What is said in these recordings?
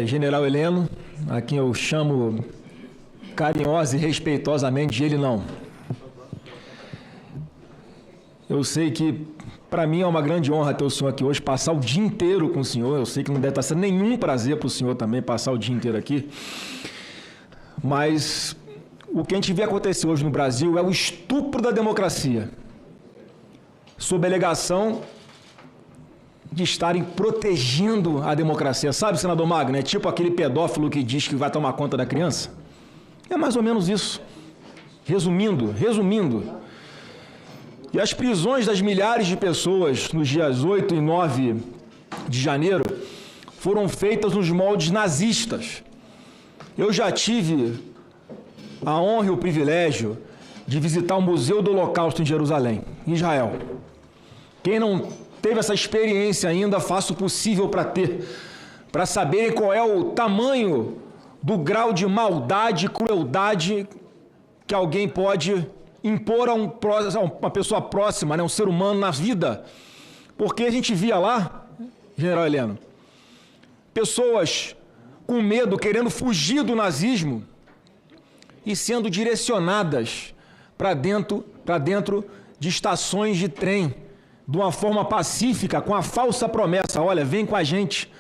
General Heleno, a quem eu chamo carinhosa e respeitosamente de ele não. Eu sei que para mim é uma grande honra ter o senhor aqui hoje, passar o dia inteiro com o senhor. Eu sei que não deve estar sendo nenhum prazer para o senhor também passar o dia inteiro aqui. Mas o que a gente vê acontecer hoje no Brasil é o estupro da democracia, sob a alegação de estarem protegendo a democracia. Sabe, senador Magno, é tipo aquele pedófilo que diz que vai tomar conta da criança? É mais ou menos isso. Resumindo. E as prisões das milhares de pessoas nos dias 8 e 9 de janeiro foram feitas nos moldes nazistas. Eu já tive a honra e o privilégio de visitar o Museu do Holocausto em Jerusalém, em Israel. Quem não teve essa experiência ainda, faça o possível para ter, para saberem qual é o tamanho do grau de maldade e crueldade que alguém pode impor a uma pessoa próxima, né, um ser humano na vida. Porque a gente via lá, General Heleno, pessoas com medo, querendo fugir do nazismo e sendo direcionadas para dentro de estações de trem, de uma forma pacífica, com a falsa promessa: olha, vem com a gente,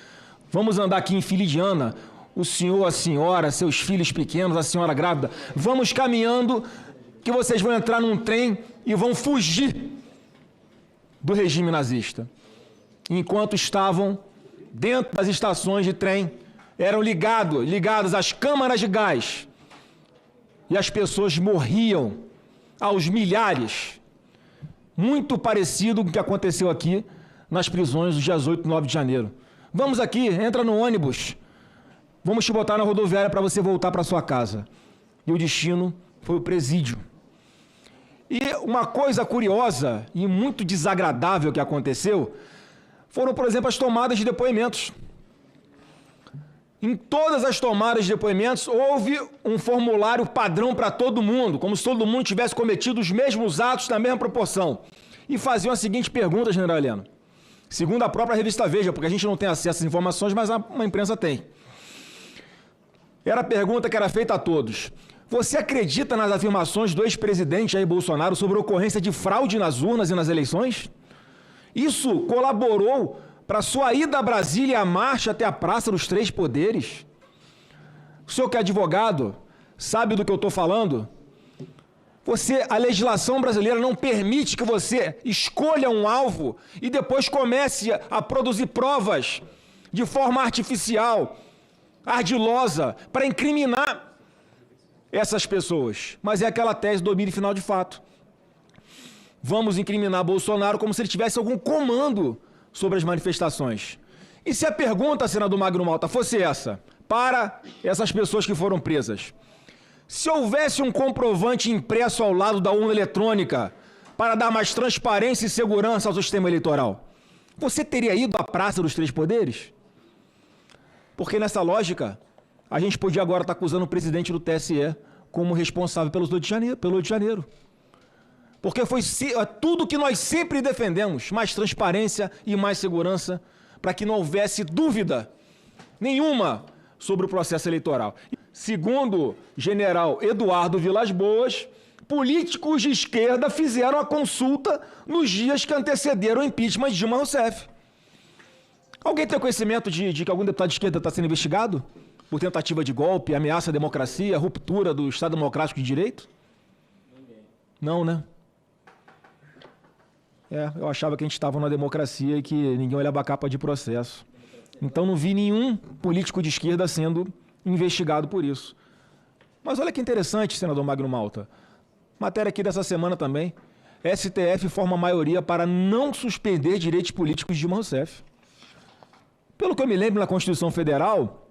vamos andar aqui em Filidiana, o senhor, a senhora, seus filhos pequenos, a senhora grávida, vamos caminhando que vocês vão entrar num trem e vão fugir do regime nazista. Enquanto estavam dentro das estações de trem, eram ligados às câmaras de gás, e as pessoas morriam aos milhares. Muito parecido com o que aconteceu aqui nas prisões dos dias 8 e 9 de janeiro. Vamos aqui, entra no ônibus, vamos te botar na rodoviária para você voltar para sua casa. E o destino foi o presídio. E uma coisa curiosa e muito desagradável que aconteceu foram, por exemplo, as tomadas de depoimentos. Em todas as tomadas de depoimentos houve um formulário padrão para todo mundo, como se todo mundo tivesse cometido os mesmos atos na mesma proporção. E faziam a seguinte pergunta, General Heleno, segundo a própria revista Veja, porque a gente não tem acesso às informações, mas a imprensa tem. Era a pergunta que era feita a todos: você acredita nas afirmações do ex-presidente Jair Bolsonaro sobre a ocorrência de fraude nas urnas e nas eleições? Isso colaborou para sua ida a Brasília e a marcha até a Praça dos Três Poderes? O senhor que é advogado, sabe do que eu estou falando? A legislação brasileira não permite que você escolha um alvo e depois comece a produzir provas de forma artificial, ardilosa, para incriminar essas pessoas. Mas é aquela tese do domínio final de fato. Vamos incriminar Bolsonaro como se ele tivesse algum comando sobre as manifestações. E se a pergunta, senador Magno Malta, fosse essa, para essas pessoas que foram presas: se houvesse um comprovante impresso ao lado da urna eletrônica para dar mais transparência e segurança ao sistema eleitoral, você teria ido à Praça dos Três Poderes? Porque nessa lógica, a gente podia agora estar acusando o presidente do TSE como responsável pelo 8 de janeiro. Porque foi tudo que nós sempre defendemos: mais transparência e mais segurança, para que não houvesse dúvida nenhuma sobre o processo eleitoral. Segundo general Eduardo Vilas Boas, políticos de esquerda fizeram a consulta nos dias que antecederam o impeachment de Dilma Rousseff. Alguém tem conhecimento de que algum deputado de esquerda está sendo investigado por tentativa de golpe, ameaça à democracia, ruptura do Estado Democrático de Direito? Não, né? Eu achava que a gente estava numa democracia e que ninguém olhava a capa de processo. Então não vi nenhum político de esquerda sendo investigado por isso. Mas olha que interessante, senador Magno Malta. Matéria aqui dessa semana também. STF forma maioria para não suspender direitos políticos de Dilma Rousseff. Pelo que eu me lembro, na Constituição Federal,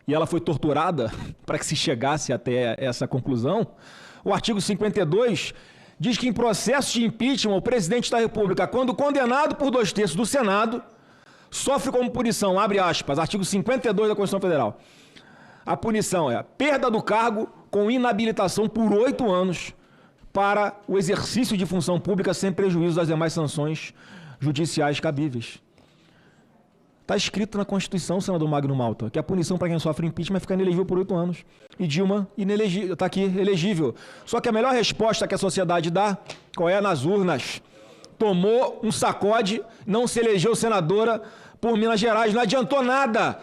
e ela foi torturada para que se chegasse até essa conclusão, o artigo 52 diz que em processo de impeachment, o presidente da República, quando condenado por 2/3 do Senado, sofre como punição, abre aspas, artigo 52 da Constituição Federal. A punição é a perda do cargo com inabilitação por 8 anos para o exercício de função pública sem prejuízo das demais sanções judiciais cabíveis. Está escrito na Constituição, senador Magno Malta, que a punição para quem sofre impeachment é ficar inelegível por 8 anos. E Dilma está aqui, elegível. Só que a melhor resposta que a sociedade dá, qual é? Nas urnas. Tomou um sacode, não se elegeu senadora por Minas Gerais. Não adiantou nada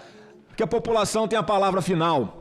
que a população tem a palavra final.